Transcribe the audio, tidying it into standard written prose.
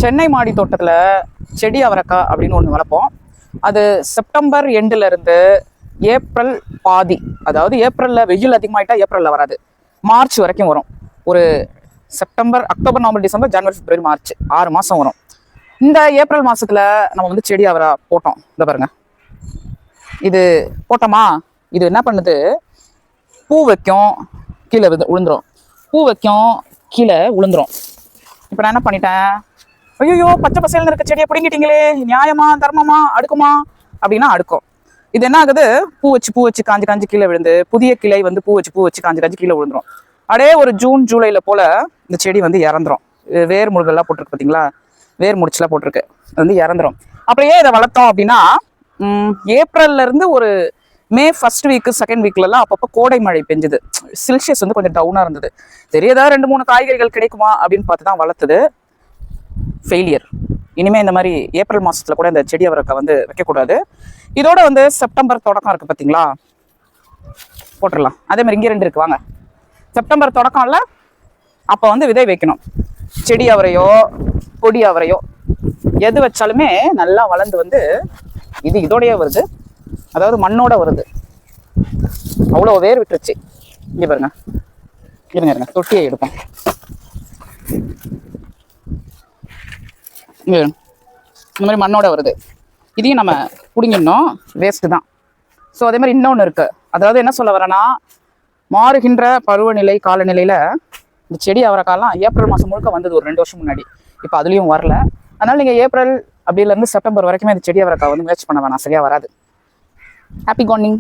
சென்னை மாடி தோட்டத்தில் செடி அவரைக்காய் அப்படின்னு ஒன்று வளர்ப்போம். அது செப்டம்பர் எண்டில் இருந்து ஏப்ரல் பாதி, அதாவது ஏப்ரலில் வெயில் அதிகமாகிட்டா ஏப்ரலில் வராது, மார்ச் வரைக்கும் வரும். ஒரு செப்டம்பர், அக்டோபர், நவம்பர், டிசம்பர், ஜனவரி, பிப்ரவரி, மார்ச் 6 மாதம் வரும். இந்த ஏப்ரல் மாதத்தில் நம்ம வந்து செடி அவரை போட்டோம். இந்த பாருங்க, இது போட்டோமா, இது என்ன பண்ணுது, பூ வைக்கும், கீழே விழுந்துரும். பூ வைக்கும், கீழே விழுந்துரும். இப்போ நான் என்ன பண்ணிட்டேன், ஐயோ பச்சை பசேல்னு இருக்க செடியை பிடிங்கிட்டீங்களே, நியாயமா தர்மமா அடுக்குமா அப்படின்னா அடுக்கும். இது என்ன ஆகுது, பூ வச்சு காஞ்சி காஞ்சி கீழே விழுந்து, புதிய கிளை வந்து பூ வச்சு காஞ்சி கீழே விழுந்துரும். அப்படியே ஒரு ஜூன் ஜூலைல போல இந்த செடி வந்து இறந்துரும். வேர் முழுகெல்லாம் போட்டிருக்கு பார்த்தீங்களா, வேர் முடிச்சுலாம் போட்டிருக்கு, அது வந்து இறந்துரும். அப்படியே இதை வளர்த்தோம் அப்படின்னா ஏப்ரல்ல இருந்து ஒரு மே ஃபர்ஸ்ட் வீக்கு செகண்ட் வீக்லலாம் அப்பப்போ கோடை மழை பெஞ்சுது. செல்சியஸ் வந்து கொஞ்சம் டவுனாக இருந்தது. சரி, ஏதாவது 2-3 காய்கறிகள் கிடைக்குமா அப்படின்னு பார்த்து தான் வளர்த்துது. ஃபெயிலியர். இனிமேல் இந்த மாதிரி ஏப்ரல் மாதத்தில் கூட இந்த செடி அவரைக்காய் வந்து வைக்கக்கூடாது. இதோட வந்து செப்டம்பர் தொடக்கம் இருக்குது பார்த்தீங்களா, போட்டுடலாம். அதே மாதிரி இங்கே 2 இருக்குது, வாங்க. செப்டம்பர் தொடக்கம் இல்லை, அப்போ வந்து விதை வைக்கணும். செடி அவரையோ கொடி அவரையோ எது வச்சாலுமே நல்லா வளர்ந்து வந்து இது இதோடையே வருது, அதாவது மண்ணோட வருது. அவ்வளோ வேர் விட்டுருச்சு. இங்கே பாருங்க, இருங்க தொட்டியை எடுப்போம். இந்த மாதிரி மண்ணோட வருது. இதையும் நம்ம பிடிங்கிடணும், வேஸ்ட்டு தான். ஸோ அதே மாதிரி இன்னொன்று இருக்குது. அதாவது என்ன சொல்ல வரேன்னா, மாறுகின்ற பருவநிலை காலநிலையில் இந்த செடி அவரைக்காலாம் ஏப்ரல் மாதம் முழுக்க வந்தது ஒரு 2 வருஷம் முன்னாடி. இப்போ அதுலேயும் வரல. அதனால் நீங்கள் ஏப்ரல் அப்படிலேருந்து செப்டம்பர் வரைக்குமே இந்த செடி அவரைக்காய் வந்து முயற்சி பண்ண வேணாம், சரியாக வராது. Happy gardening.